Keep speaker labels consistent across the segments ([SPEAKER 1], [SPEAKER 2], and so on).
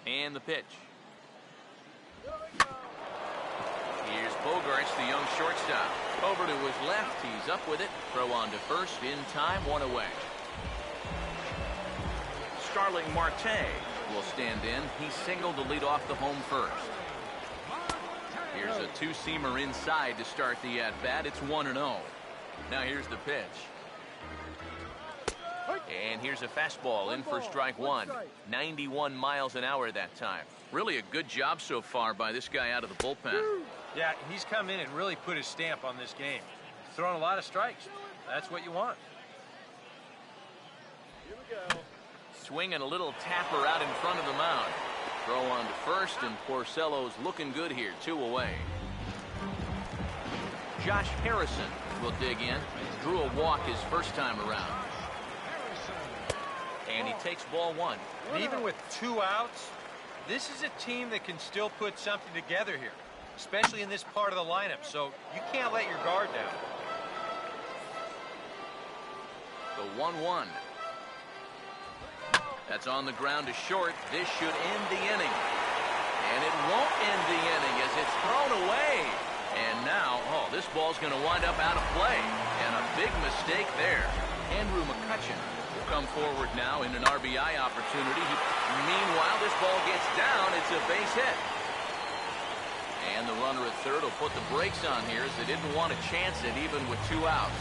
[SPEAKER 1] And the pitch. Here's Bogaerts, the young shortstop. Over to his left. He's up with it. Throw on to first. In time. One away. Starling Marte will stand in. He singled to lead off the home first. Here's a two-seamer inside to start the at-bat. It's 1-0. Now here's the pitch. And here's a fastball in for strike one. 91 miles an hour that time. Really a good job so far by this guy out of the bullpen.
[SPEAKER 2] Yeah, he's come in and really put his stamp on this game. He's thrown a lot of strikes. That's what you want.
[SPEAKER 3] Here we go.
[SPEAKER 1] Swing and a little tapper out in front of the mound. Throw on to first, and Porcello's looking good here. 2 away. Josh Harrison will dig in. Drew a walk his first time around. And he takes ball 1.
[SPEAKER 2] And even with 2 outs, this is a team that can still put something together here, especially in this part of the lineup, so you can't let your guard down.
[SPEAKER 1] The 1-1. That's on the ground to short. This should end the inning. And it won't end the inning as it's thrown away. And now, this ball's going to wind up out of play. And a big mistake there. Andrew McCutchen will come forward now in an RBI opportunity. Meanwhile, this ball gets down. It's a base hit. And the runner at third will put the brakes on here as they didn't want to chance it even with 2 outs.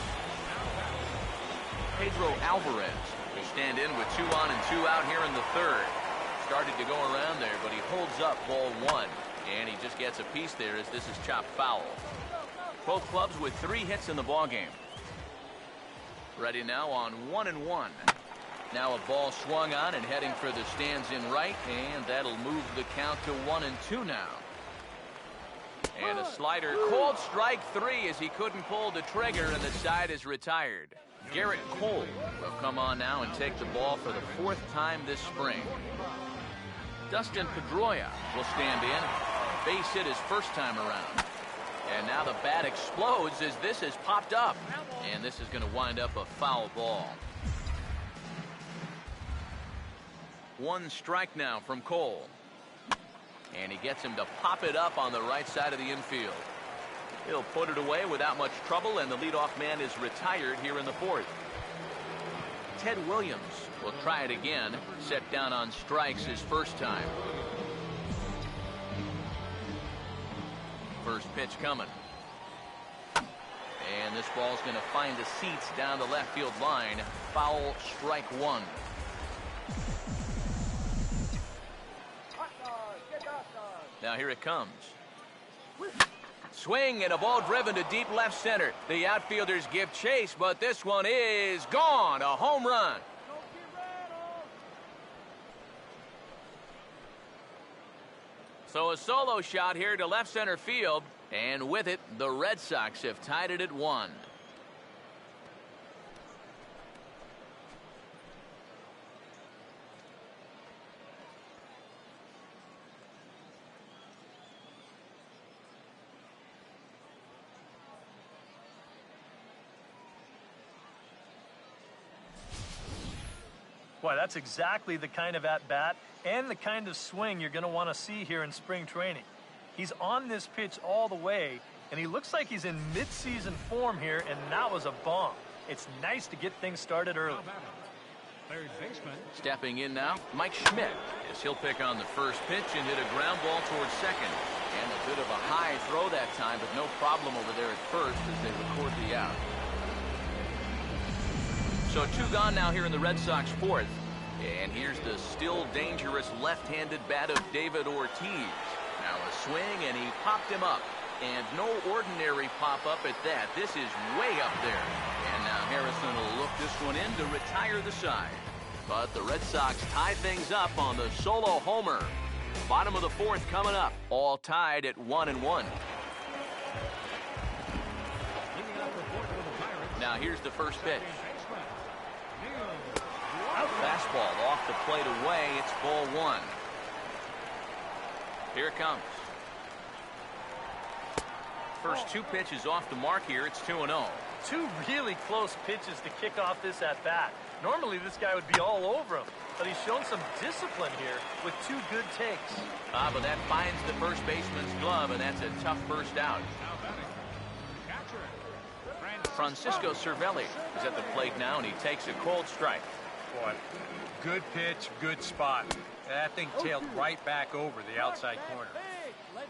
[SPEAKER 1] Pedro Alvarez will stand in with 2 on and 2 out here in the third. Started to go around there, but he holds up ball 1. And he just gets a piece there as this is chopped foul. Both clubs with 3 hits in the ballgame. Ready now on 1-1. Now a ball swung on and heading for the stands in right, and that'll move the count to 1-2 now. And a slider, called strike 3 as he couldn't pull the trigger, and the side is retired. Garrett Cole will come on now and take the ball for the 4th time this spring. Dustin Pedroia will stand in. Base hit his first time around. And now the bat explodes as this has popped up. And this is going to wind up a foul ball. 1 strike now from Cole. And he gets him to pop it up on the right side of the infield. He'll put it away without much trouble, and the leadoff man is retired here in the 4th. Ted Williams will try it again. Set down on strikes his first time. First pitch coming. And this ball's going to find the seats down the left field line. Foul, strike 1. Now here it comes. Swing and a ball driven to deep left center. The outfielders give chase, but this one is gone. A home run. So a solo shot here to left center field, and with it, the Red Sox have tied it at 1.
[SPEAKER 4] Boy, that's exactly the kind of at-bat and the kind of swing you're going to want to see here in spring training. He's on this pitch all the way, and he looks like he's in mid-season form here, and that was a bomb. It's nice to get things started early.
[SPEAKER 1] Stepping in now, Mike Schmidt, as he'll pick on the first pitch and hit a ground ball towards second. And a bit of a high throw that time, but no problem over there at first as they record the out. So 2 gone now here in the Red Sox 4th. And here's the still dangerous left-handed bat of David Ortiz. Now a swing, and he popped him up. And no ordinary pop-up at that. This is way up there. And now Harrison will look this one in to retire the side. But the Red Sox tie things up on the solo homer. Bottom of the 4th coming up. All tied at 1-1. Now here's the first pitch. Fastball off the plate away. It's ball 1. Here it comes. First 2 pitches off the mark here. It's 2-0.
[SPEAKER 4] 2 really close pitches to kick off this at-bat. Normally this guy would be all over him. but he's shown some discipline here with 2 good takes.
[SPEAKER 1] But that finds the first baseman's glove, and that's a tough first out. Francisco Cervelli is at the plate now, and he takes a cold strike.
[SPEAKER 2] Boy, good pitch, good spot. That thing tailed right back over the outside corner.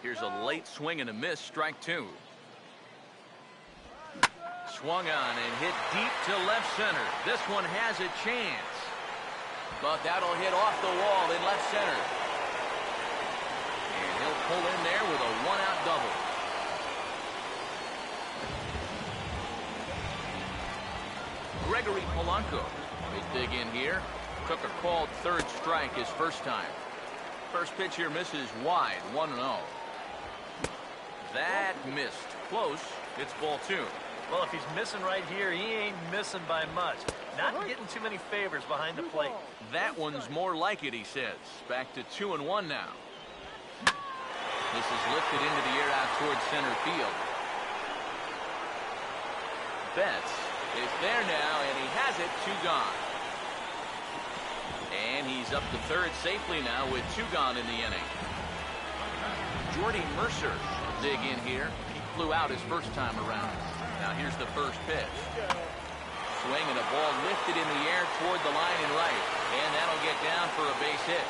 [SPEAKER 1] Here's a late swing and a miss, strike 2. Swung on and hit deep to left center. This one has a chance, but that'll hit off the wall in left center. And he'll pull in there with a 1-out double. Gregory Polanco will dig in here. Took a called third strike his first time. First pitch here misses wide, 1-0. That missed. Close. It's ball 2.
[SPEAKER 4] Well, if he's missing right here, he ain't missing by much. Not getting too many favors behind the plate.
[SPEAKER 1] That one's more like it, he says. Back to 2-1 now. This is lifted into the air out towards center field. Betts is there now, and he has it. 2 gone. And he's up to third safely now with 2 gone in the inning. Jordy Mercer will dig in here. He flew out his first time around. Now here's the first pitch. Swing and a ball lifted in the air toward the line and right. And that'll get down for a base hit.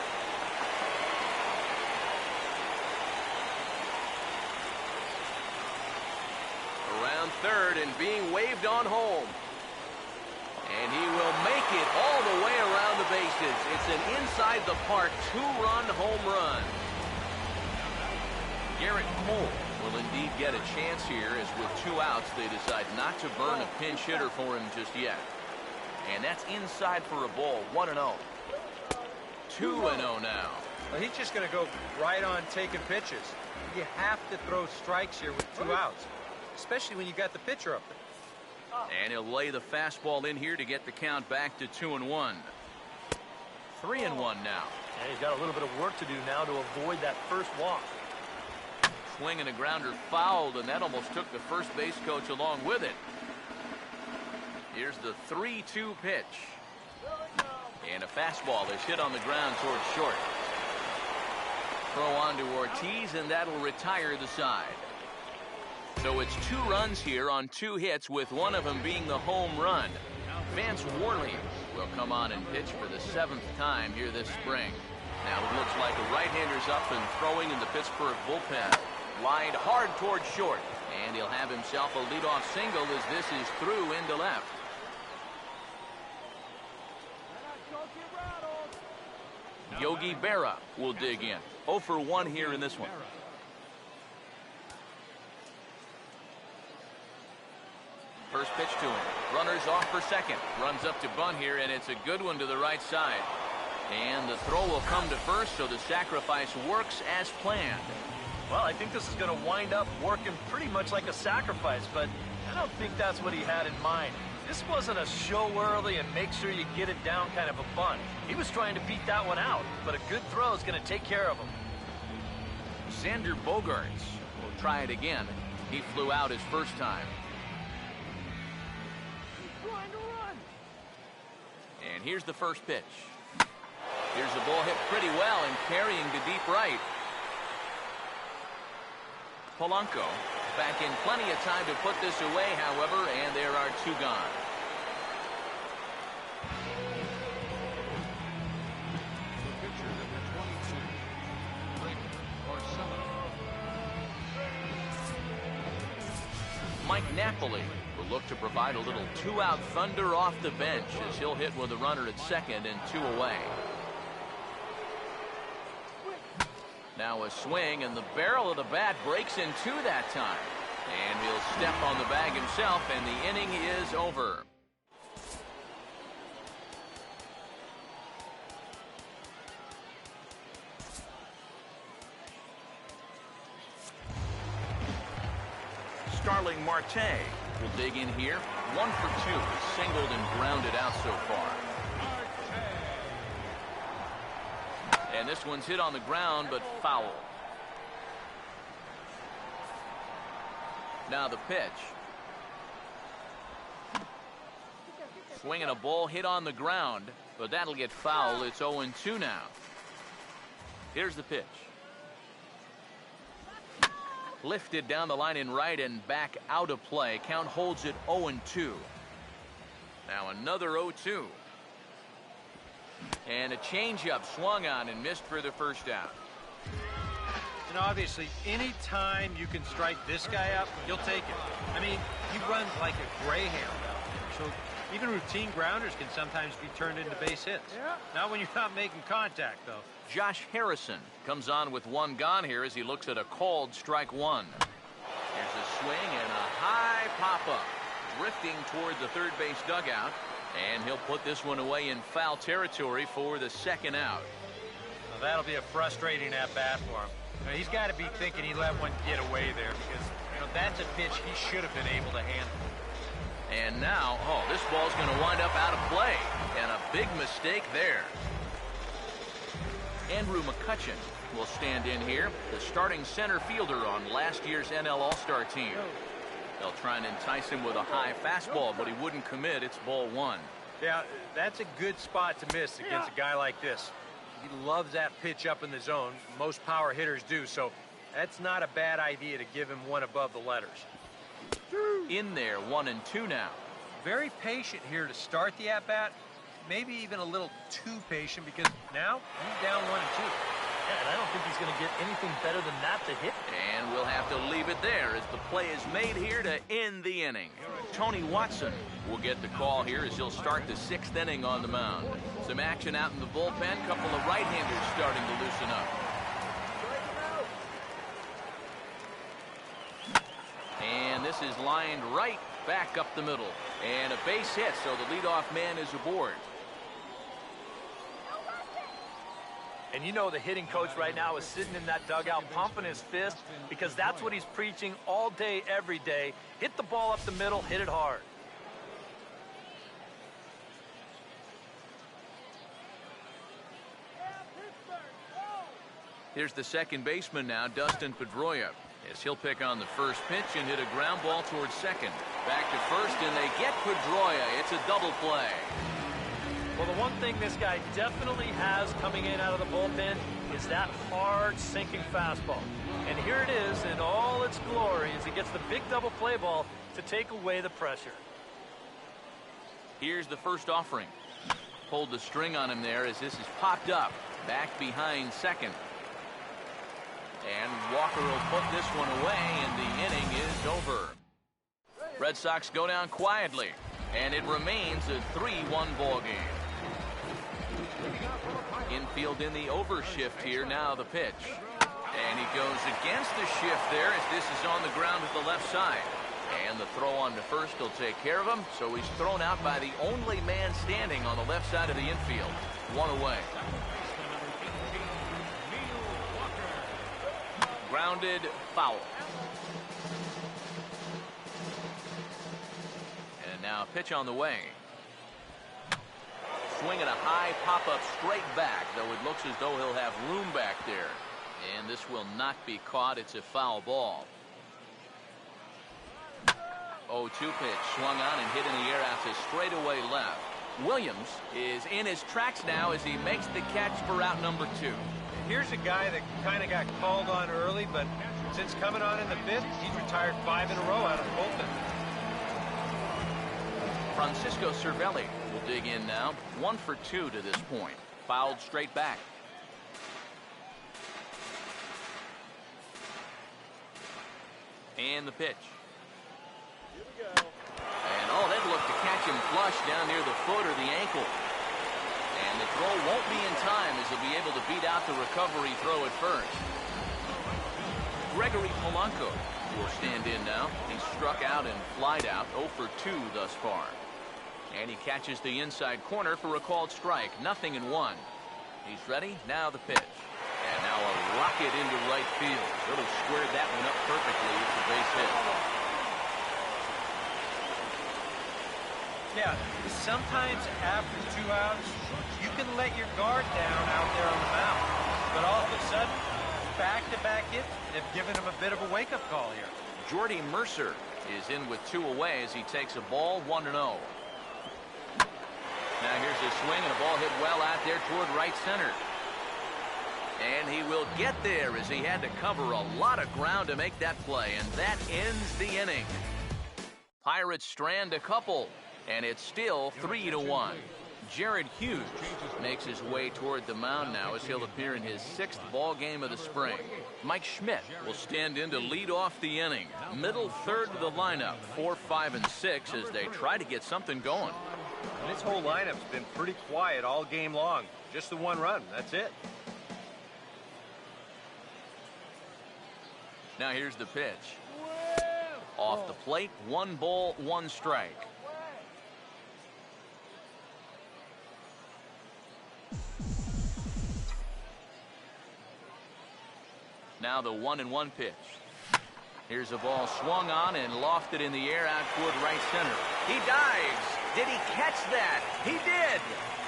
[SPEAKER 1] Around third and being waved on home. And he will make it all the way around the bases. It's an inside the park 2-run home run. Garrett Cole will indeed get a chance here, as with 2 outs they decide not to burn a pinch hitter for him just yet. And that's inside for a ball. 1-0. 2-0 now.
[SPEAKER 2] Well, he's just going to go right on taking pitches. You have to throw strikes here with 2 outs, especially when you got the pitcher up there.
[SPEAKER 1] And he'll lay the fastball in here to get the count back to 2-1. 3-1 now.
[SPEAKER 4] And he's got a little bit of work to do now to avoid that first walk.
[SPEAKER 1] Swing and a grounder fouled, and that almost took the first base coach along with it. Here's the 3-2 pitch. And a fastball is hit on the ground towards short. Throw on to Ortiz, and that'll retire the side. So it's 2 runs here on 2 hits, with one of them being the home run. Vance Worley will come on and pitch for the 7th time here this spring. Now it looks like a right-hander's up and throwing in the Pittsburgh bullpen. Lined hard towards short, and he'll have himself a leadoff single as this is through into left. Yogi Berra will dig in. 0 for 1 here in this one. First pitch to him. Runners off for second. Runs up to bunt here, and it's a good one to the right side. And the throw will come to first, so the sacrifice works as planned.
[SPEAKER 4] Well, I think this is going to wind up working pretty much like a sacrifice, but I don't think that's what he had in mind. This wasn't a show early and make sure you get it down kind of a bunt. He was trying to beat that one out, but a good throw is going to take care of him.
[SPEAKER 1] Xander Bogaerts will try it again. He flew out his first time. And here's the first pitch. Here's the ball hit pretty well and carrying to deep right. Polanco back in plenty of time to put this away, however, and there are 2 gone. Mike Napoli will look to provide a little 2-out thunder off the bench as he'll hit with a runner at second and 2 away. Now a swing, and the barrel of the bat breaks in 2 that time. And he'll step on the bag himself, and the inning is over. Starling Marte will dig in here. 1 for 2, singled and grounded out so far. And this one's hit on the ground, but foul. Now the pitch. Swinging a ball hit on the ground, but but that'll get foul. It's 0-2 now. Here's the pitch. Lifted down the line in right and back out of play. Count holds it 0-2. Now another 0-2. And a changeup swung on and missed for the first out.
[SPEAKER 2] And obviously, any time you can strike this guy up, you'll take it. I mean, he runs like a greyhound out there. So even routine grounders can sometimes be turned into base hits. Not when you're not making contact, though.
[SPEAKER 1] Josh Harrison comes on with one gone here as he looks at a called strike one. Here's a swing and a high pop-up. Drifting toward the third base dugout. And he'll put this one away in foul territory for the second out.
[SPEAKER 2] Well, that'll be a frustrating at-bat for him. Now, he's got to be thinking he let one get away there because, that's a pitch he should have been able to handle.
[SPEAKER 1] And now, this ball's going to wind up out of play. And a big mistake there. Andrew McCutchen will stand in here, the starting center fielder on last year's NL All-Star team. They'll try and entice him with a high fastball, but he wouldn't commit. It's ball one.
[SPEAKER 2] Yeah, that's a good spot to miss against a guy like this. He loves that pitch up in the zone. Most power hitters do, so that's not a bad idea to give him one above the letters.
[SPEAKER 1] In there, 1-2 now.
[SPEAKER 2] Very patient here to start the at-bat. Maybe even a little too patient because now he's down 1-2.
[SPEAKER 4] Yeah, and I don't think he's going to get anything better than that to hit.
[SPEAKER 1] And we'll have to leave it there as the play is made here to end the inning. Tony Watson will get the call here as he'll start the sixth inning on the mound. Some action out in the bullpen. Couple of right-handers starting to loosen up. And this is lined right back up the middle. And a base hit, so the leadoff man is aboard.
[SPEAKER 4] And the hitting coach right now is sitting in that dugout pumping his fist because that's what he's preaching all day, every day. Hit the ball up the middle, hit it hard.
[SPEAKER 1] Here's the second baseman now, Dustin Pedroia, as he'll pick on the first pitch and hit a ground ball towards second. Back to first, and they get Pedroia. It's a double play.
[SPEAKER 4] Well, the one thing this guy definitely has coming in out of the bullpen is that hard sinking fastball. And here it is in all its glory as he gets the big double play ball to take away the pressure.
[SPEAKER 1] Here's the first offering. Pulled the string on him there as this is popped up. Back behind second. And Walker will put this one away, and the inning is over. Red Sox go down quietly, and it remains a 3-1 ball game. Infield in the overshift here. Now the pitch. And he goes against the shift there as this is on the ground to the left side. And the throw on to first will take care of him. So he's thrown out by the only man standing on the left side of the infield. One away. Grounded, foul. And now pitch on the way. Swinging a high pop-up straight back, though it looks as though he'll have room back there. And this will not be caught. It's a foul ball. 0-2 pitch swung on and hit in the air out to straightaway left. Williams is in his tracks now as he makes the catch for out number 2.
[SPEAKER 2] Here's a guy that kind of got called on early, but since coming on in the fifth, he's retired 5 in a row out of the bullpen.
[SPEAKER 1] Francisco Cervelli will dig in now. 1 for 2 to this point. Fouled straight back. And the pitch. And that looked to catch him flush down near the foot or the ankle. And the throw won't be in time as he'll be able to beat out the recovery throw at first. Gregory Polanco will stand in now. He's struck out and flied out. 0 for 2 thus far. And he catches the inside corner for a called strike. 0-1. He's ready. Now the pitch. And now a rocket into right field. Could have squared that one up perfectly. It's a base hit.
[SPEAKER 2] Yeah, sometimes after 2 outs, you can let your guard down out there on the mound. But all of a sudden, back-to-back hits have given him a bit of a wake-up call here.
[SPEAKER 1] Jordy Mercer is in with 2 away as he takes a ball 1-0. Now here's a swing and a ball hit well out there toward right center. And he will get there as he had to cover a lot of ground to make that play. And that ends the inning. Pirates strand a couple. And it's still 3-1. Jared Hughes makes his way toward the mound now as he'll appear in his 6th ball game of the spring. Mike Schmidt will stand in to lead off the inning. Middle third of the lineup, 4, 5, and 6 as they try to get something going.
[SPEAKER 2] And this whole lineup's been pretty quiet all game long. Just the one run, that's it.
[SPEAKER 1] Now here's the pitch. Off the plate, 1 ball, 1 strike. Now the 1-1 pitch. Here's a ball swung on and lofted in the air out toward right center. He dives. Did he catch that? He did.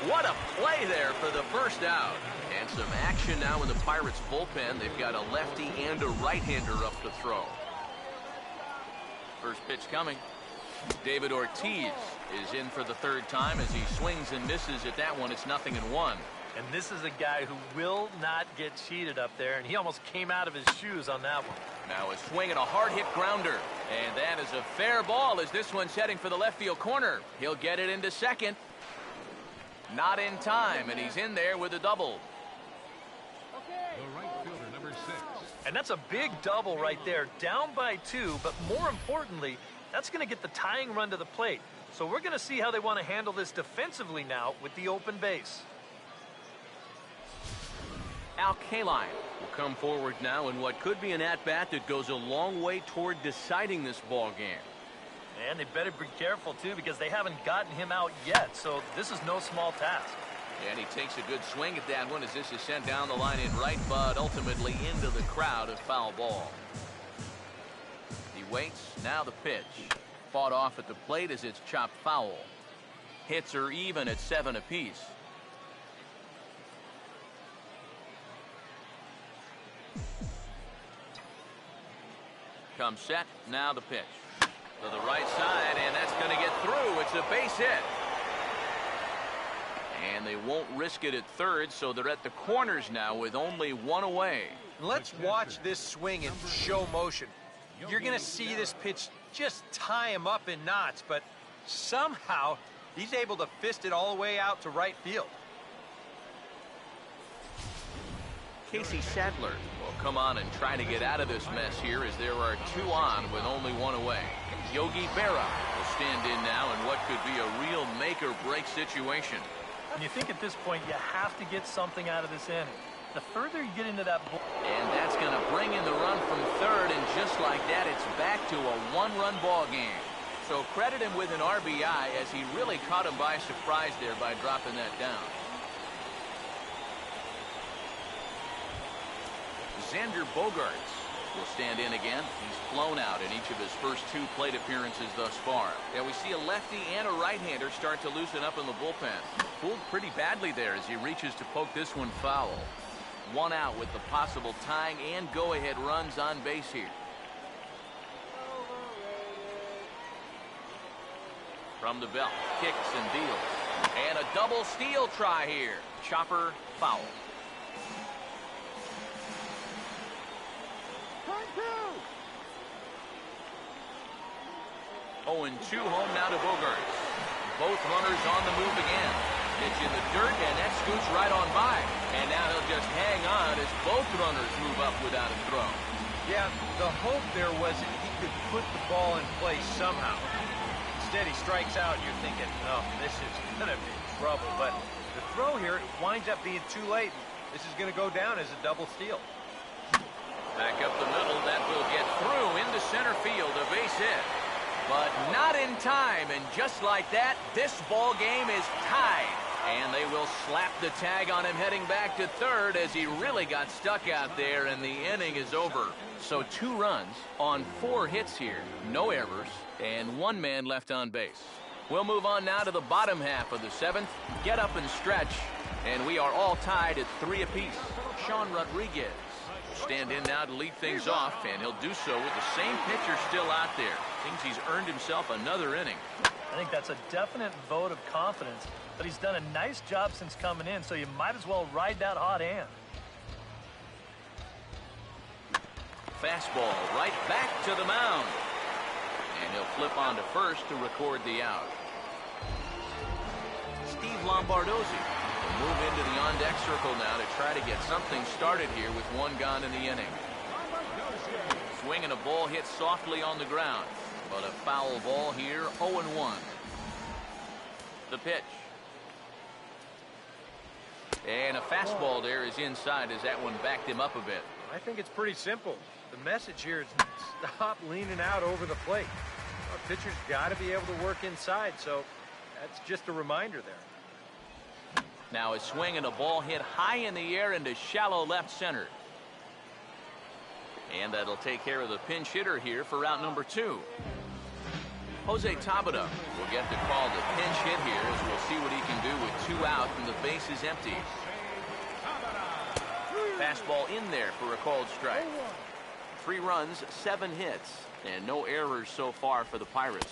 [SPEAKER 1] What a play there for the first out. And some action now in the Pirates bullpen. They've got a lefty and a right-hander up to throw. First pitch coming. David Ortiz is in for the 3rd time as he swings and misses at that one. It's 0-1.
[SPEAKER 4] And this is a guy who will not get cheated up there, and he almost came out of his shoes on that one.
[SPEAKER 1] Now a swing and a hard-hit grounder. And that is a fair ball as this one's heading for the left field corner. He'll get it into second. Not in time, and he's in there with a double.
[SPEAKER 3] The right fielder, number 6.
[SPEAKER 4] And that's a big double right there, down by 2, but more importantly, that's going to get the tying run to the plate. So we're going to see how they want to handle this defensively now with the open base.
[SPEAKER 1] Al Kaline will come forward now in what could be an at-bat that goes a long way toward deciding this ball game.
[SPEAKER 4] And they better be careful, too, because they haven't gotten him out yet, so this is no small task.
[SPEAKER 1] And he takes a good swing at that one as this is sent down the line in right, but ultimately into the crowd of foul ball. He waits. Now the pitch. Fought off at the plate as it's chopped foul. Hits are even at 7 apiece. Comes set. Now the pitch. To the right side, and that's going to get through. It's a base hit. And they won't risk it at third, so they're at the corners now with only 1 away.
[SPEAKER 2] Let's watch this swing in show motion. You're going to see this pitch just tie him up in knots, but somehow he's able to fist it all the way out to right field.
[SPEAKER 1] Casey Sadler will come on and try to get out of this mess here as there are 2 on with only 1 away. Yogi Berra will stand in now in what could be a real make-or-break situation.
[SPEAKER 4] And you think at this point you have to get something out of this inning. The further you get into that ball.
[SPEAKER 1] And that's going to bring in the run from third, and just like that, it's back to a 1-run ball game. So credit him with an RBI as he really caught him by surprise there by dropping that down. Xander Bogaerts will stand in again. He's flown out in each of his first 2 plate appearances thus far. And we see a lefty and a right-hander start to loosen up in the bullpen. Fooled pretty badly there as he reaches to poke this one foul. 1 out with the possible tying and go-ahead runs on base here. From the belt, kicks and deals. And a double steal try here. Chopper foul. 0-2 home now to Bogaerts. Both runners on the move again. Pitch in the dirt, and that scoots right on by. And now he'll just hang on as both runners move up without a throw.
[SPEAKER 2] Yeah, the hope there was that he could put the ball in play somehow. Instead, he strikes out, and you're thinking, oh, this is going to be trouble. But the throw here winds up being too late. This is going to go down as a double steal.
[SPEAKER 1] Back up the middle, that will get through into center field, a base hit. But not in time, and just like that, this ball game is tied. And they will slap the tag on him heading back to third as he really got stuck out there, and the inning is over. So 2 runs on 4 hits here, no errors, and 1 man left on base. We'll move on now to the bottom half of the 7th. Get up and stretch, and we are all tied at 3 apiece. Sean Rodriguez will stand in now to lead things off, and he'll do so with the same pitcher still out there. Thinks he's earned himself another inning.
[SPEAKER 4] I think that's a definite vote of confidence but he's done a nice job since coming in, so you might as well ride that hot hand.
[SPEAKER 1] Fastball right back to the mound. And he'll flip on to first to record the out. Steve Lombardozzi will move into the on-deck circle now to try to get something started here with one gone in the inning. Swinging a ball hit softly on the ground, but a foul ball here, 0-1. The pitch. And a fastball there is inside as that one backed him up a bit.
[SPEAKER 2] I think it's pretty simple. The message here is stop leaning out over the plate. A pitcher's got to be able to work inside, so that's just a reminder there.
[SPEAKER 1] Now a swing and a ball hit high in the air into shallow left center. And that'll take care of the pinch hitter here for route number 2. Jose Tabata will get the call to pinch hit here as we'll see what he can do with 2 out and the base is empty. Fastball in there for a called strike. 3 runs, 7 hits, and no errors so far for the Pirates.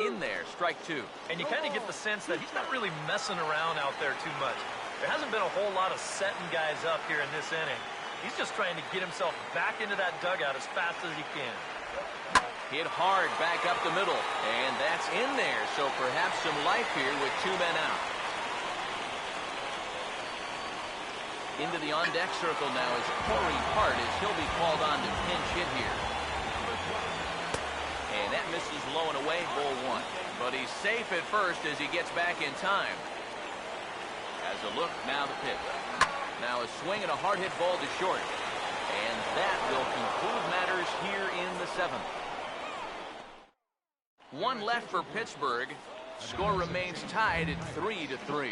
[SPEAKER 1] In there, strike 2.
[SPEAKER 4] And you kind of get the sense that he's not really messing around out there too much. There hasn't been a whole lot of setting guys up here in this inning. He's just trying to get himself back into that dugout as fast as he can.
[SPEAKER 1] Hit hard back up the middle, and that's in there, so perhaps some life here with 2 men out. Into the on-deck circle now is Corey Hart as he'll be called on to pinch hit here. And that misses low and away, ball 1. But he's safe at first as he gets back in time. As a look, now the pitch. Now a swing and a hard hit ball to short. And that will conclude matters here in the 7th. 1 left for Pittsburgh. Score remains tied at 3-3.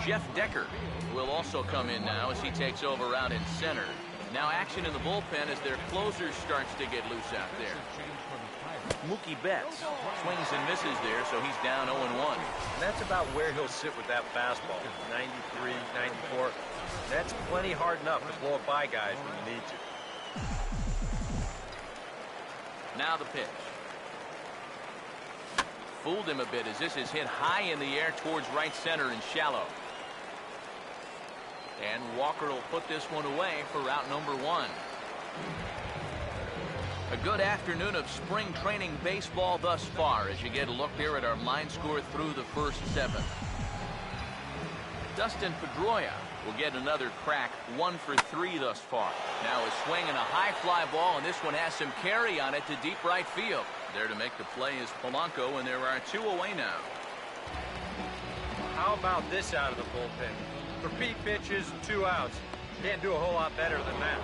[SPEAKER 1] Jeff Decker will also come in now as he takes over out in center. Now action in the bullpen as their closer starts to get loose out there. Mookie Betts swings and misses there, so he's down 0-1.
[SPEAKER 2] And that's about where he'll sit with that fastball. 93, 94. That's plenty hard enough to blow it by guys when you need to.
[SPEAKER 1] Now the pitch. Fooled him a bit as this is hit high in the air towards right center and shallow. And Walker will put this one away for route number 1. A good afternoon of spring training baseball thus far as you get a look there at our line score through the first 7. Dustin Pedroia will get another crack, 1 for 3 thus far. Now a swing and a high fly ball, and this one has some carry on it to deep right field. There to make the play is Polanco, and there are 2 away now.
[SPEAKER 2] How about this out of the bullpen? Repeat pitches, 2 outs. Can't do a whole lot better than that.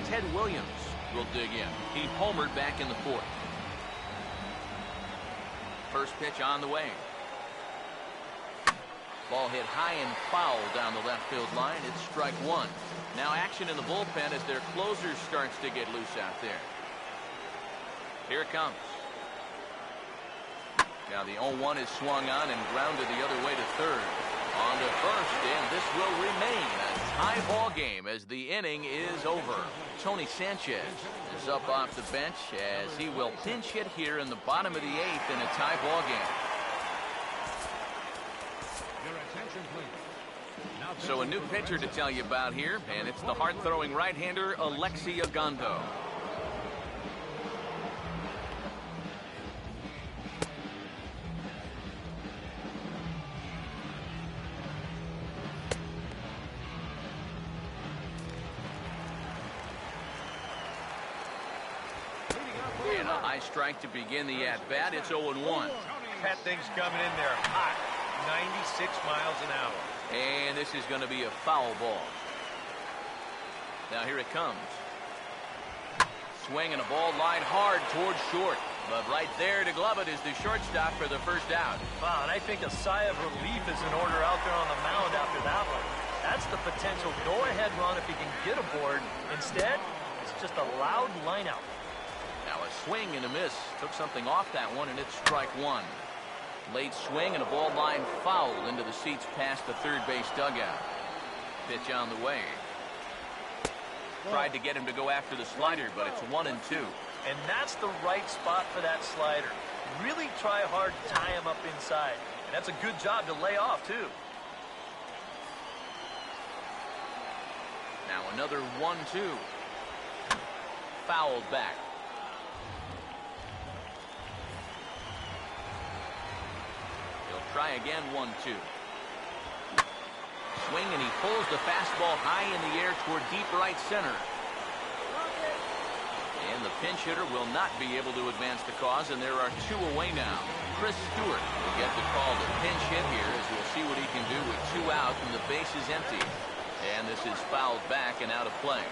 [SPEAKER 1] Ted Williams will dig in. He homered back in the 4th. First pitch on the way. Ball hit high and foul down the left field line. It's strike 1. Now action in the bullpen as their closer starts to get loose out there. Here it comes. Now the 0-1 is swung on and grounded the other way to third. On to first, and this will remain a tie ball game as the inning is over. Tony Sanchez is up off the bench as he will pinch hit here in the bottom of the 8th in a tie ball game. So a new pitcher to tell you about here, and it's the hard-throwing right-hander Alexi Ogando. And a high strike to begin the at-bat. It's 0-1.
[SPEAKER 2] That thing's coming in there hot, 96 miles an hour.
[SPEAKER 1] And this is going to be a foul ball. Now here it comes. Swing and a ball line hard towards short. But right there to glove it is the shortstop for the first out.
[SPEAKER 4] Wow, and I think a sigh of relief is in order out there on the mound after that one. That's the potential go-ahead run if he can get aboard. Instead, it's just a loud line out.
[SPEAKER 1] Now a swing and a miss. Took something off that one, and it's strike 1. Late swing and a ball line foul into the seats past the third base dugout. Pitch on the way. Tried to get him to go after the slider, but it's 1-2.
[SPEAKER 4] And that's the right spot for that slider. really try hard to tie him up inside. And that's a good job to lay off, too.
[SPEAKER 1] Now another 1-2. Fouled back. He'll try again, 1-2. Swing, and he pulls the fastball high in the air toward deep right center. And the pinch hitter will not be able to advance the cause, and there are 2 away now. Chris Stewart will get the call to pinch hit here, as we'll see what he can do with 2 out and the base is empty. And this is fouled back and out of play.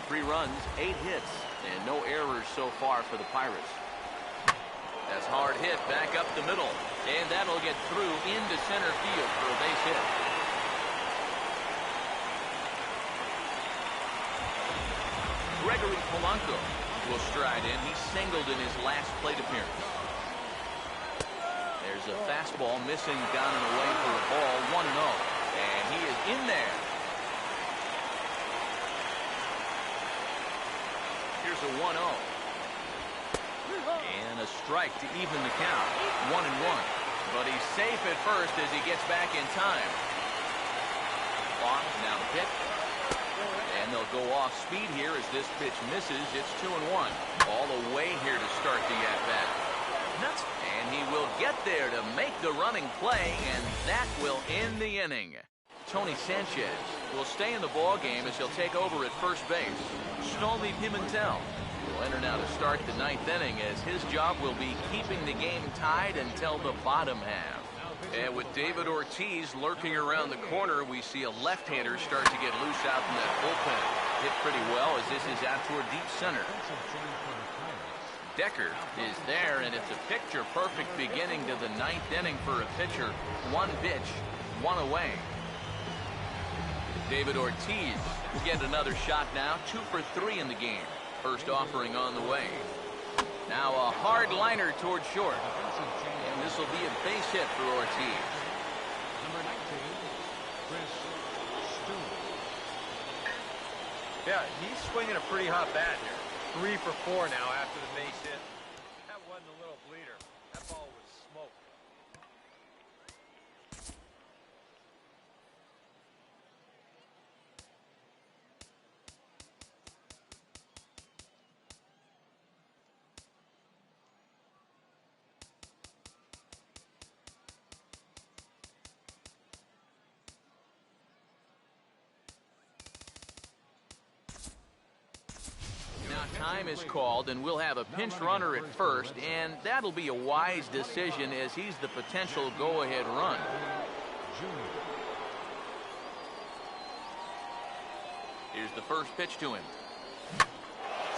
[SPEAKER 1] 3 runs, 8 hits, and no errors so far for the Pirates. That's hard hit back up the middle, and that'll get through into center field for a base hit. Gregory Polanco will stride in. He singled in his last plate appearance. There's a fastball missing, down and away for a ball, 1-0. And he is in there. Here's a 1-0. And a strike to even the count. 1-1. But he's safe at first as he gets back in time. Off, now the pitch. And they'll go off speed here as this pitch misses. It's 2-1. All the way here to start the at-bat. And he will get there to make the running play, and that will end the inning. Tony Sanchez will stay in the ball game as he'll take over at first base. Snoldy Pimentel will enter now to start the 9th inning, as his job will be keeping the game tied until the bottom half. And with David Ortiz lurking around the corner, we see a left-hander start to get loose out in that bullpen. Hit pretty well as this is out toward deep center. Decker is there, and it's a picture-perfect beginning to the 9th inning for a pitcher. 1 pitch, 1 away. David Ortiz will get another shot now, 2 for 3 in the game. First offering on the way. Now a hard liner toward short. And this will be a base hit for Ortiz.
[SPEAKER 3] Number 19, Chris Stewart.
[SPEAKER 2] Yeah, he's swinging a pretty hot bat here. 3 for 4 now after the base hit. That wasn't a little bleeder. That ball was smoked.
[SPEAKER 1] Time is called, and we'll have a pinch runner at first, and that'll be a wise decision as he's the potential go-ahead run. Here's the first pitch to him.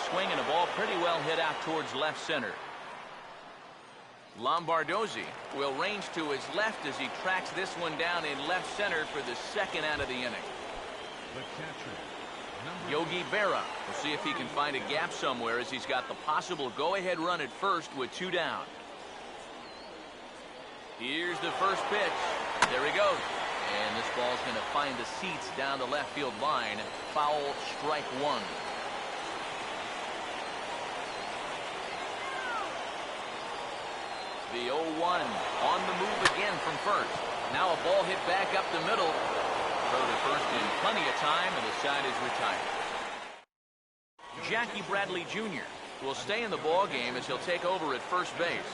[SPEAKER 1] Swing and a ball pretty well hit out towards left center. Lombardozzi will range to his left as he tracks this one down in left center for the 2nd out of the inning.
[SPEAKER 3] The catcher,
[SPEAKER 1] Yogi Berra will see if he can find a gap somewhere as he's got the possible go-ahead run at first with 2 down. Here's the first pitch. There he goes. And this ball's going to find the seats down the left field line. Foul, strike 1. The 0-1 on the move again from first. Now a ball hit back up the middle. Throw to first in plenty of time, and the side is retired. Jackie Bradley Jr. will stay in the ball game as he'll take over at first base.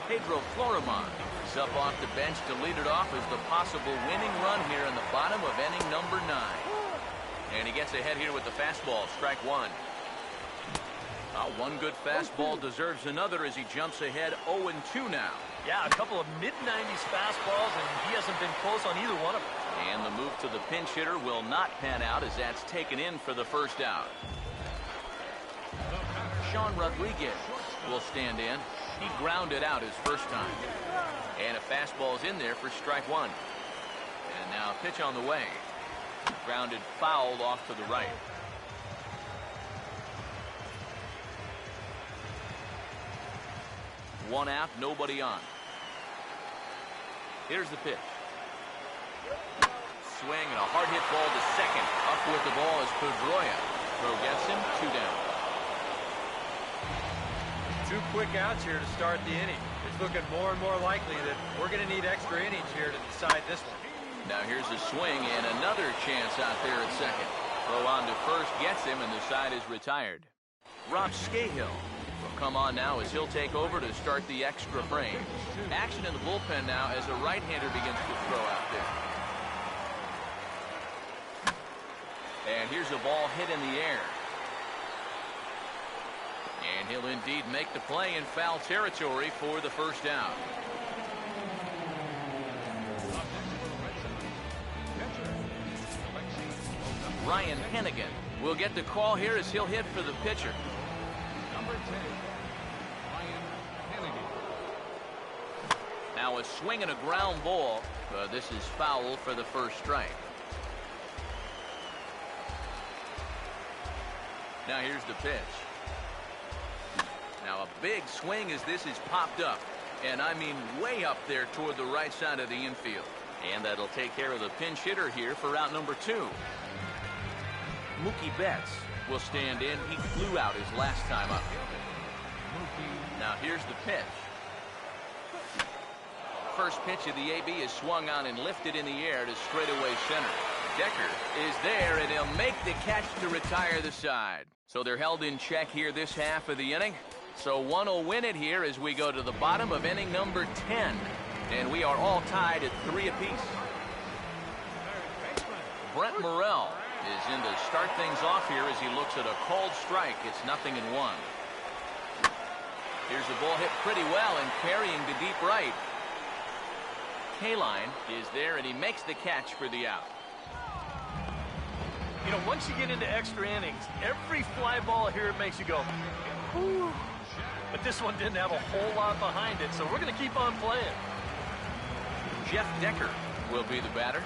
[SPEAKER 1] Pedro Florimon is up off the bench to lead it off as the possible winning run here in the bottom of inning number 9. And he gets ahead here with the fastball, strike 1. One good fastball deserves another as he jumps ahead 0-2 now.
[SPEAKER 4] Yeah, a couple of mid-90s fastballs, and he hasn't been close on either one of them.
[SPEAKER 1] And the move to the pinch hitter will not pan out as that's taken in for the first out. Sean Rodriguez will stand in. He grounded out his first time. And a fastball's in there for strike 1. And now a pitch on the way. Grounded fouled off to the right. One out, nobody on. Here's the pitch. Swing and a hard hit ball to second. Up with the ball is Pedroia. Throw gets him, 2 down.
[SPEAKER 2] 2 quick outs here to start the inning. It's looking more and more likely that we're going to need extra innings here to decide this one.
[SPEAKER 1] Now here's a swing and another chance out there at second. Throw on to first gets him, and the side is retired. Rob Scahill will come on now as he'll take over to start the extra frame. Action in the bullpen now as a right-hander begins to throw out there. And here's a ball hit in the air. And he'll indeed make the play in foul territory for the first down. Ryan Hennigan will get the call here as he'll hit for the pitcher.
[SPEAKER 3] Number 10, Ryan Hennigan.
[SPEAKER 1] Now a swing and a ground ball. This is foul for the first strike. Now here's the pitch. Now a big swing as this is popped up. And I mean way up there toward the right side of the infield. And that'll take care of the pinch hitter here for out number 2. Mookie Betts will stand in. He flew out his last time up. Now here's the pitch. First pitch of the AB is swung on and lifted in the air to straightaway center. Decker is there, and he'll make the catch to retire the side. So they're held in check here this half of the inning. So one will win it here as we go to the bottom of inning number 10. And we are all tied at 3 apiece. Brent Morel is in to start things off here as he looks at a called strike. It's 0-1. Here's a ball hit pretty well and carrying to deep right. Kaline is there, and he makes the catch for the out.
[SPEAKER 4] You know, once you get into extra innings, every fly ball here makes you go, whew. But this one didn't have a whole lot behind it, so we're going to keep on playing.
[SPEAKER 1] Jeff Decker will be the batter.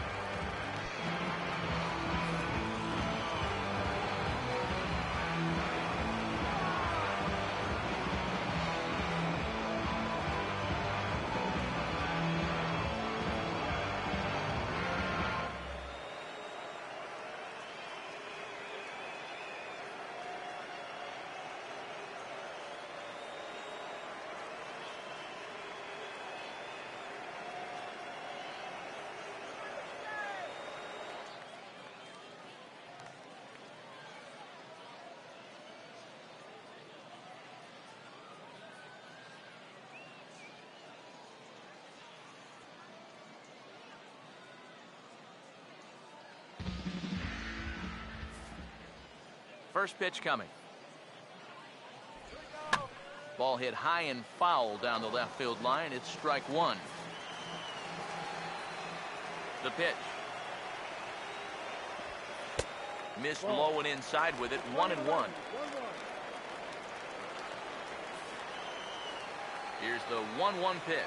[SPEAKER 1] First pitch coming. Ball hit high and foul down the left field line. It's strike 1. The pitch. Missed low and inside with it. 1-1. Here's the 1-1 pitch.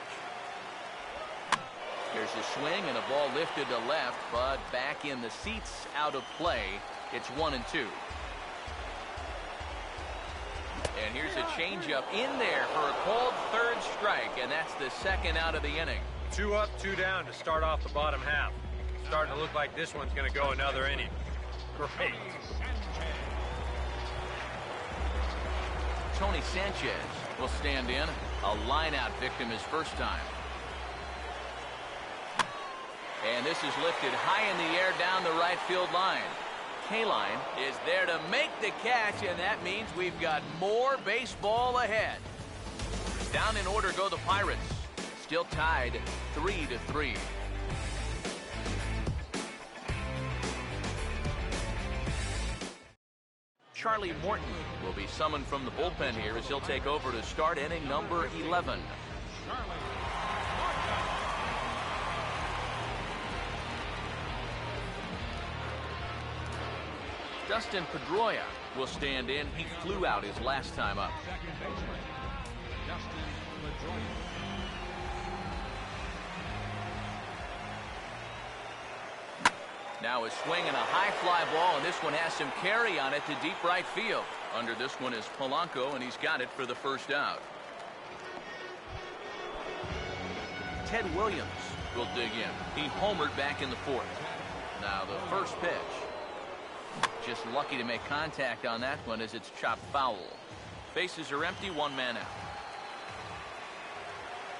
[SPEAKER 1] Here's a swing and a ball lifted to left, but back in the seats, out of play. It's 1-2. And here's a changeup in there for a called third strike, and that's the second out of the inning.
[SPEAKER 2] 2 up, 2 down to start off the bottom half. Starting to look like this one's going to go another inning. Great.
[SPEAKER 1] Tony Sanchez will stand in. A line-out victim his first time. And this is lifted high in the air down the right field line. Kaline is there to make the catch, and that means we've got more baseball ahead. Down in order go the Pirates. Still tied 3-3. Charlie Morton will be summoned from the bullpen here as he'll take over to start inning number 11. Dustin Pedroia will stand in. He flew out his last time up.
[SPEAKER 3] Second baseman, Dustin Pedroia.
[SPEAKER 1] Now a swing and a high fly ball, and this one has some carry on it to deep right field. Under this one is Polanco, and he's got it for the first out. Ted Williams will dig in. He homered back in the 4th. Now the first pitch. Just lucky to make contact on that one as it's chopped foul. Bases are empty, 1 man out.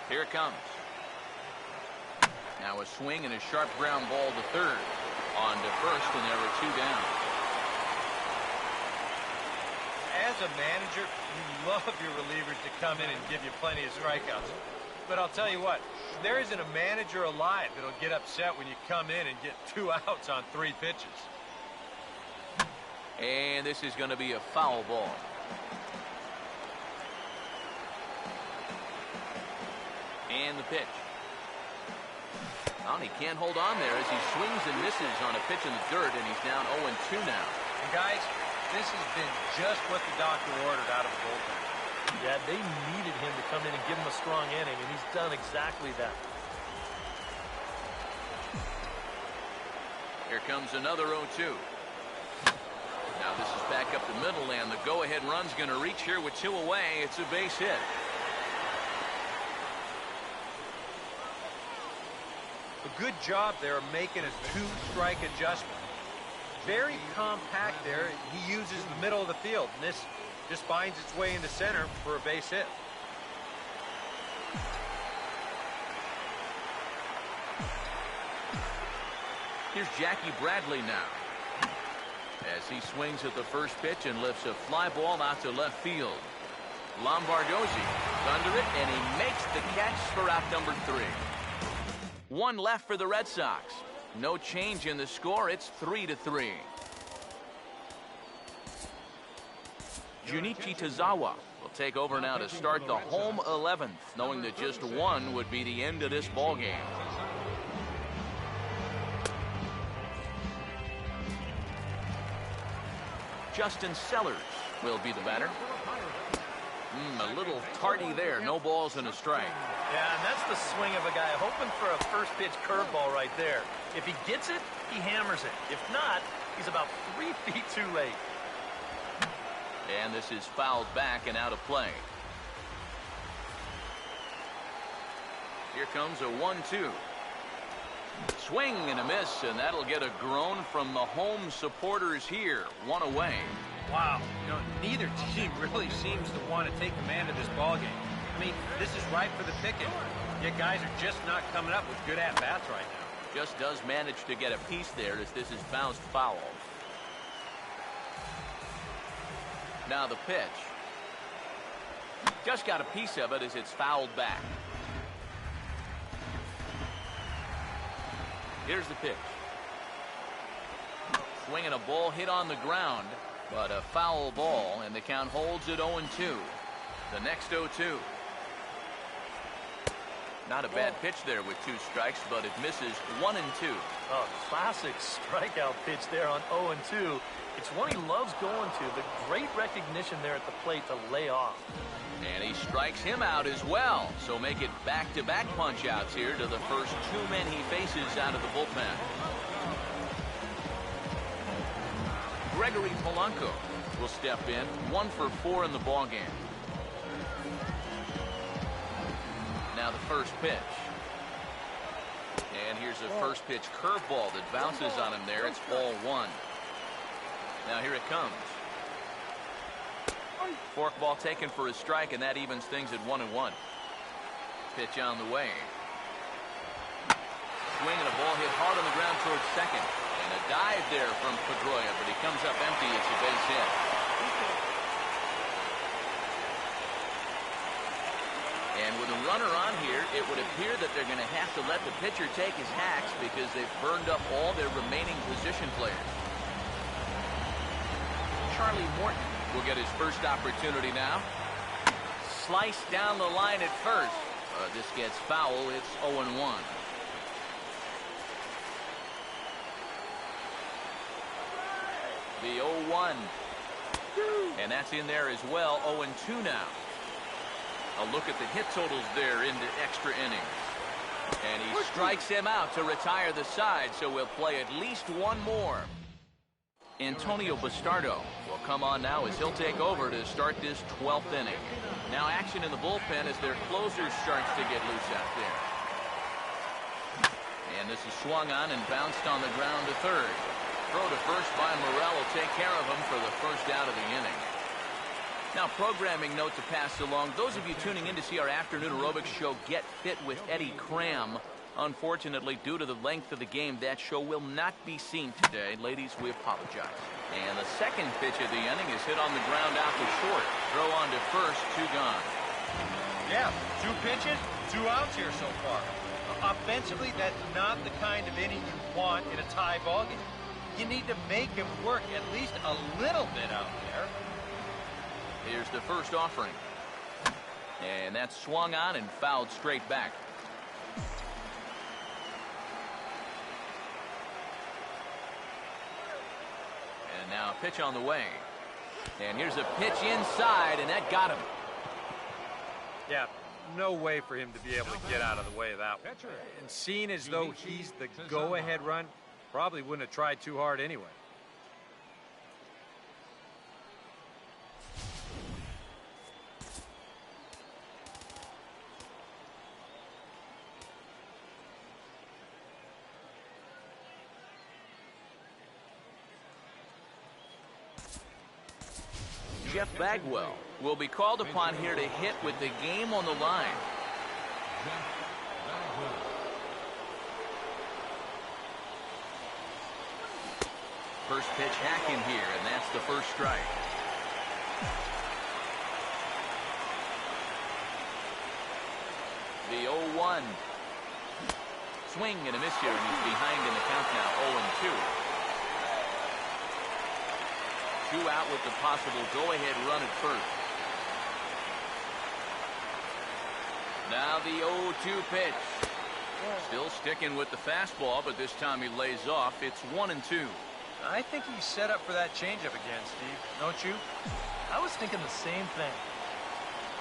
[SPEAKER 1] Here it comes. Now a swing and a sharp ground ball to third. On to first, and there are two down.
[SPEAKER 2] As a manager, you love your relievers to come in and give you plenty of strikeouts. But I'll tell you what, there isn't a manager alive that'll get upset when you come in and get 2 outs on 3 pitches.
[SPEAKER 1] And this is going to be a foul ball. And the pitch. Well, he can't hold on there as he swings and misses on a pitch in the dirt, and he's down 0-2 now.
[SPEAKER 2] And guys, this has been just what the doctor ordered out of the bullpen.
[SPEAKER 4] Yeah, they needed him to come in and give him a strong inning, and he's done exactly that.
[SPEAKER 1] Here comes another 0-2. Now this is back up the middle, and the go-ahead run's going to reach here with 2 away. It's a base hit.
[SPEAKER 2] A good job there of making a 2-strike adjustment. Very compact there. He uses the middle of the field, and this just finds its way into center for a base hit.
[SPEAKER 1] Here's Jackie Bradley now. As he swings at the first pitch and lifts a fly ball out to left field. Lombardozzi under it, and he makes the catch for out number 3. 1 left for the Red Sox. No change in the score. It's 3-3. Junichi Tazawa will take over now to start the home 11th, knowing that just 1 would be the end of this ball game. Justin Sellers will be the batter. A little tardy there. No balls and a strike.
[SPEAKER 4] Yeah, and that's the swing of a guy hoping for a first pitch curveball right there. If he gets it, he hammers it. If not, he's about 3 feet too late.
[SPEAKER 1] And this is fouled back and out of play. Here comes a 1-2. Swing and a miss, and that'll get a groan from the home supporters here. 1 away.
[SPEAKER 2] Wow. You know, neither team really seems to want to take command of this ballgame. I mean, this is ripe for the picking. Yet guys are just not coming up with good at-bats right now.
[SPEAKER 1] Just does manage to get a piece there as this is bounced foul. Now the pitch. Just got a piece of it as it's fouled back. Here's the pitch. Swinging a ball hit on the ground, but a foul ball, and the count holds at 0-2. The next 0-2. Not a bad pitch there with 2 strikes, but it misses 1-2.
[SPEAKER 4] Oh, classic strikeout pitch there on 0-2. It's one he loves going to. The great recognition there at the plate to lay off.
[SPEAKER 1] And he strikes him out as well. So make it back-to-back punch-outs here to the first 2 men he faces out of the bullpen. Gregory Polanco will step in. 1 for 4 in the ballgame. Now the first pitch. And here's a first pitch curveball that bounces on him there. It's ball 1. Now here it comes. Forkball taken for a strike, and that evens things at 1-1. Pitch on the way. Swing and a ball hit hard on the ground towards second. And a dive there from Pedroia, but he comes up empty. It's a base hit. And with a runner on here, it would appear that they're going to have to let the pitcher take his hacks because they've burned up all their remaining position players. Charlie Morton will get his first opportunity now. Slice down the line at first. This gets foul. It's 0-1. The 0-1. And that's in there as well. 0-2 now. A look at the hit totals there into extra innings. And he strikes him out to retire the side, so we'll play at least 1 more. Antonio Bastardo will come on now as he'll take over to start this 12th inning. Now action in the bullpen as their closer starts to get loose out there. And this is swung on and bounced on the ground to third. Throw to first by Morel will take care of him for the first out of the inning. Now, programming note to pass along. Those of you tuning in to see our afternoon aerobics show, Get Fit with Eddie Cram. Unfortunately, due to the length of the game, that show will not be seen today. Ladies, we apologize. And the second pitch of the inning is hit on the ground out to short. Throw on to first, 2 gone.
[SPEAKER 2] Yeah, 2 pitches, 2 outs here so far. Offensively, that's not the kind of inning you want in a tie ball game. You need to make him work at least a little bit out there.
[SPEAKER 1] Here's the first offering. And that's swung on and fouled straight back. And now a pitch on the way. And here's a pitch inside, and that got him.
[SPEAKER 2] Yeah, no way for him to be able to get out of the way of that one. And seeing as though he's the go-ahead run, probably wouldn't have tried too hard anyway.
[SPEAKER 1] Jeff Bagwell will be called upon here to hit with the game on the line. First pitch hacking here, and that's the first strike. The 0-1. Swing and a miss here, and he's behind in the count now, 0-2. 2 out with the possible go-ahead run at first. Now the 0-2 pitch. Still sticking with the fastball, but this time he lays off. It's 1-2.
[SPEAKER 2] I think he's set up for that changeup again, Steve. Don't you?
[SPEAKER 4] I was thinking the same thing.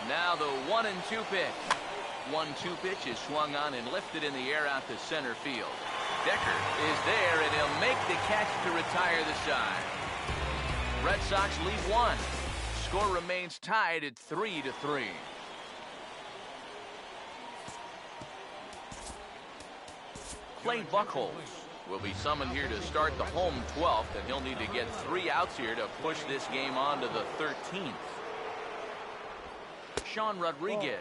[SPEAKER 1] Now the 1-2 pitch. 1-2 pitch is swung on and lifted in the air out to center field. Decker is there, and he'll make the catch to retire the side. Red Sox lead 1. Score remains tied at 3-3. Clay Buchholz will be summoned here to start the home 12th, and he'll need to get 3 outs here to push this game on to the 13th. Sean Rodriguez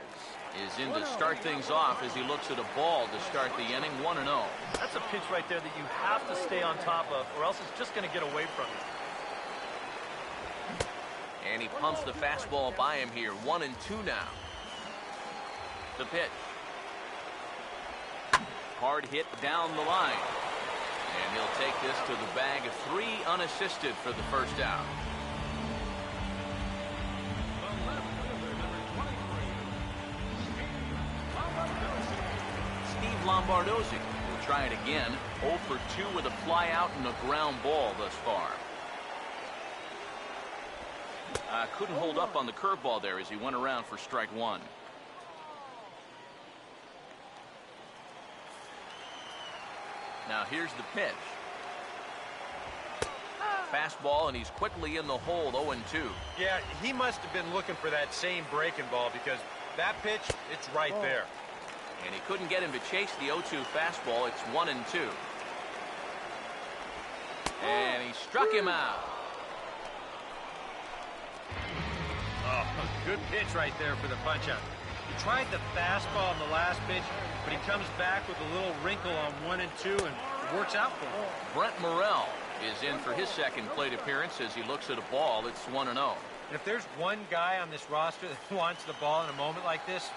[SPEAKER 1] is in to start things off as he looks at a ball to start the inning, 1-0.
[SPEAKER 4] That's a pitch right there that you have to stay on top of, or else it's just going to get away from you.
[SPEAKER 1] And he pumps the fastball by him here. 1-2 now. The pitch. Hard hit down the line. And he'll take this to the bag of 3 unassisted for the first out. Steve Lombardozzi will try it again. 0 for 2 with a fly out and a ground ball thus far. Couldn't hold up on the curveball there as he went around for strike 1. Now here's the pitch. Fastball, and he's quickly in the hole, 0-2.
[SPEAKER 2] Yeah, he must have been looking for that same breaking ball because that pitch, it's right there.
[SPEAKER 1] And he couldn't get him to chase the 0-2 fastball. It's 1-2. And he struck him out.
[SPEAKER 2] Oh, good pitch right there for the punch-out. He tried the fastball on the last pitch, but he comes back with a little wrinkle on 1 and 2, and it works out for him.
[SPEAKER 1] Brent Morel is in for his second plate appearance as he looks at a ball. It's 1-0.
[SPEAKER 2] And if there's one guy on this roster that wants the ball in a moment like this,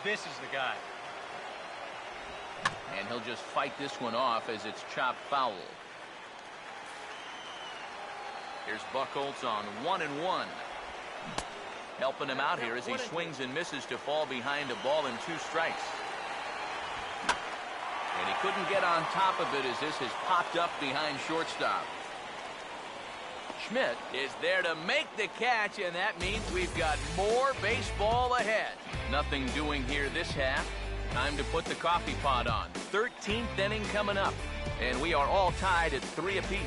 [SPEAKER 2] this is the guy.
[SPEAKER 1] And he'll just fight this one off as it's chopped foul. Here's Buchholz on 1-1. Helping him out here as he swings and misses to fall behind a ball and 2 strikes. And he couldn't get on top of it as this has popped up behind shortstop. Schmidt is there to make the catch, and that means we've got more baseball ahead. Nothing doing here this half. Time to put the coffee pot on. 13th inning coming up, and we are all tied at 3 apiece.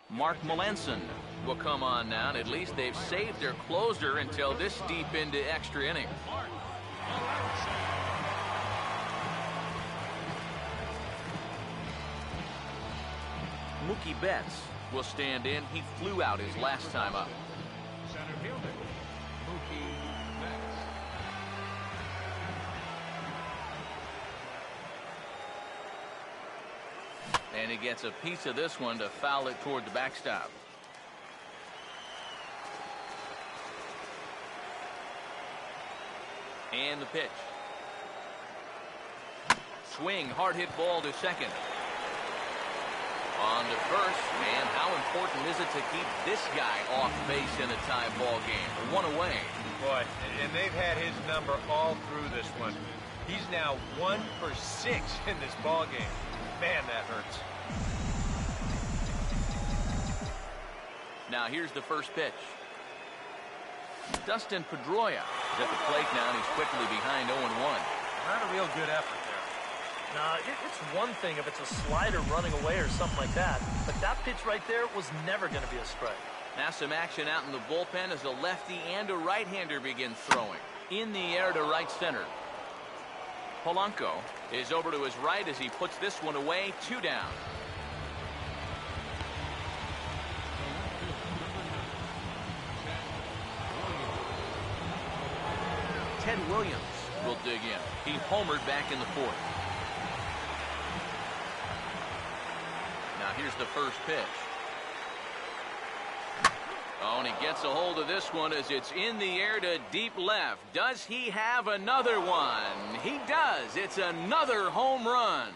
[SPEAKER 1] Mark Melanson will come on now, and at least they've saved their closer until this deep into extra innings. Mookie Betts will stand in. He flew out his last time up.
[SPEAKER 3] Center fielder, Mookie Betts.
[SPEAKER 1] And he gets a piece of this one to foul it toward the backstop. And the pitch. Swing, hard hit ball to second. On to first, man, how important is it to keep this guy off base in a tie ball game? One away.
[SPEAKER 2] Boy, and they've had his number all through this one. He's now 1 for 6 in this ball game. Man, that hurts.
[SPEAKER 1] Now here's the first pitch. Dustin Pedroia is at the plate now, and he's quickly behind 0-1.
[SPEAKER 2] Not a real good effort there.
[SPEAKER 4] Now, it's one thing if it's a slider running away or something like that, but that pitch right there was never going to be a strike.
[SPEAKER 1] Now some action out in the bullpen as a lefty and a right-hander begin throwing. In the air to right center. Polanco is over to his right as he puts this one away. 2 down. Ted Williams will dig in. He homered back in the 4th. Now here's the first pitch. Oh, and he gets a hold of this one as it's in the air to deep left. Does he have another one? He does. It's another home run.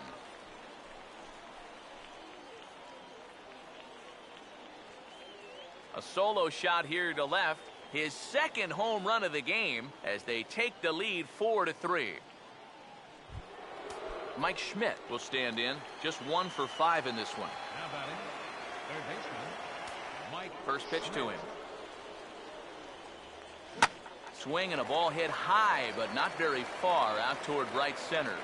[SPEAKER 1] A solo shot here to left. His second home run of the game as they take the lead 4-3. Mike Schmidt will stand in. Just 1 for 5 in this one.
[SPEAKER 3] Now batting, third baseman, Mike
[SPEAKER 1] First pitch
[SPEAKER 3] Schmidt.
[SPEAKER 1] to him. Swing and a ball hit high, but not very far out toward right center.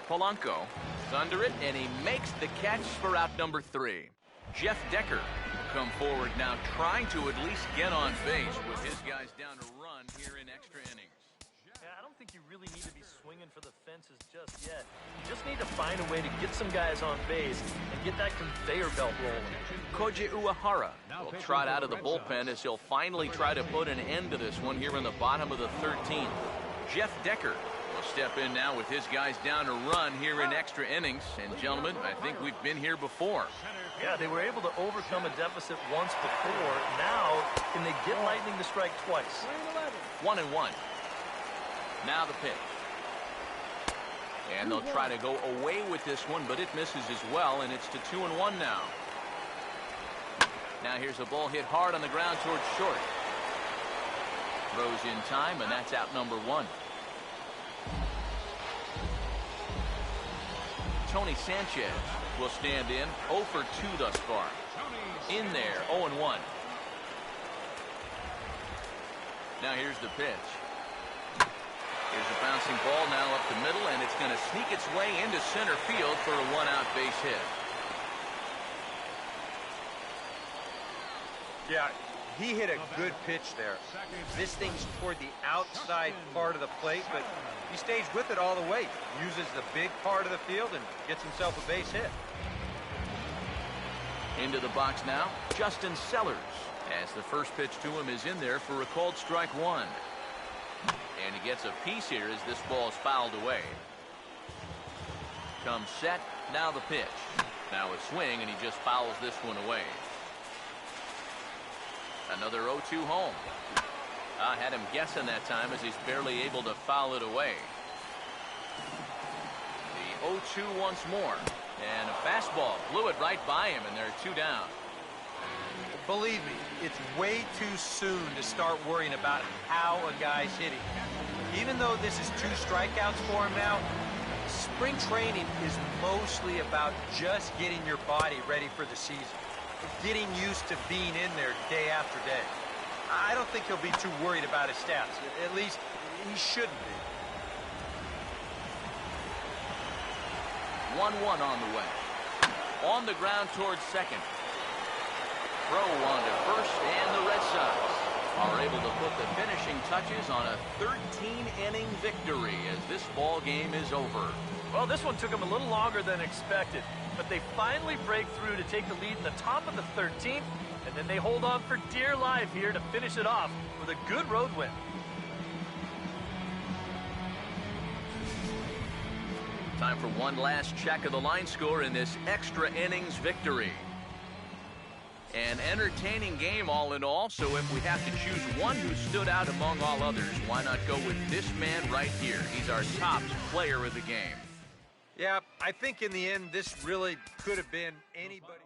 [SPEAKER 1] Polanco is under it, and he makes the catch for out number 3. Jeff Decker will come forward now, trying to at least get on base with his guys down to run here in extra innings.
[SPEAKER 4] Yeah, I don't think you really need to be swinging for the fences just yet. You just need to find a way to get some guys on base and get that conveyor belt rolling.
[SPEAKER 1] Koji Uehara will trot out of the bullpen as he'll finally try to put an end to this one here in the bottom of the 13th. Jeff Decker will step in now with his guys down to run here in extra innings. And gentlemen, I think we've been here before.
[SPEAKER 4] Yeah, they were able to overcome a deficit once before. Now, can they get Lightning to strike twice?
[SPEAKER 1] 1-1. Now the pitch. And they'll try to go away with this one, but it misses as well, and it's to 2-1 now. Now here's a ball hit hard on the ground towards short. Throws in time, and that's out number 1. Tony Sanchez will stand in. 0 for 2 thus far. In there, 0-1. Now here's the pitch. Here's a bouncing ball now up the middle, and it's going to sneak its way into center field for a 1-out base hit.
[SPEAKER 2] Yeah, he hit a good pitch there. This thing's toward the outside part of the plate, but he stays with it all the way. Uses the big part of the field and gets himself a base hit.
[SPEAKER 1] Into the box now, Justin Sellers, as the first pitch to him is in there for a called strike 1. And he gets a piece here as this ball is fouled away. Comes set, now the pitch. Now a swing, and he just fouls this one away. Another 0-2 home. I had him guessing that time as he's barely able to foul it away. The 0-2 once more. And a fastball blew it right by him, and they're 2 down.
[SPEAKER 2] Believe me, it's way too soon to start worrying about how a guy's hitting. Even though this is 2 strikeouts for him now, spring training is mostly about just getting your body ready for the season. Getting used to being in there day after day. I don't think he'll be too worried about his stats. At least, he shouldn't be.
[SPEAKER 1] 1-1 on the way. On the ground towards second. Throw on to first, and the Red Sox are able to put the finishing touches on a 13-inning victory as this ball game is over.
[SPEAKER 4] Well, this one took them a little longer than expected, but they finally break through to take the lead in the top of the 13th, and then they hold on for dear life here to finish it off with a good road win.
[SPEAKER 1] Time for one last check of the line score in this extra innings victory. An entertaining game all in all, so if we have to choose one who stood out among all others, why not go with this man right here? He's our top player of the game.
[SPEAKER 2] Yeah, I think in the end, this really could have been anybody.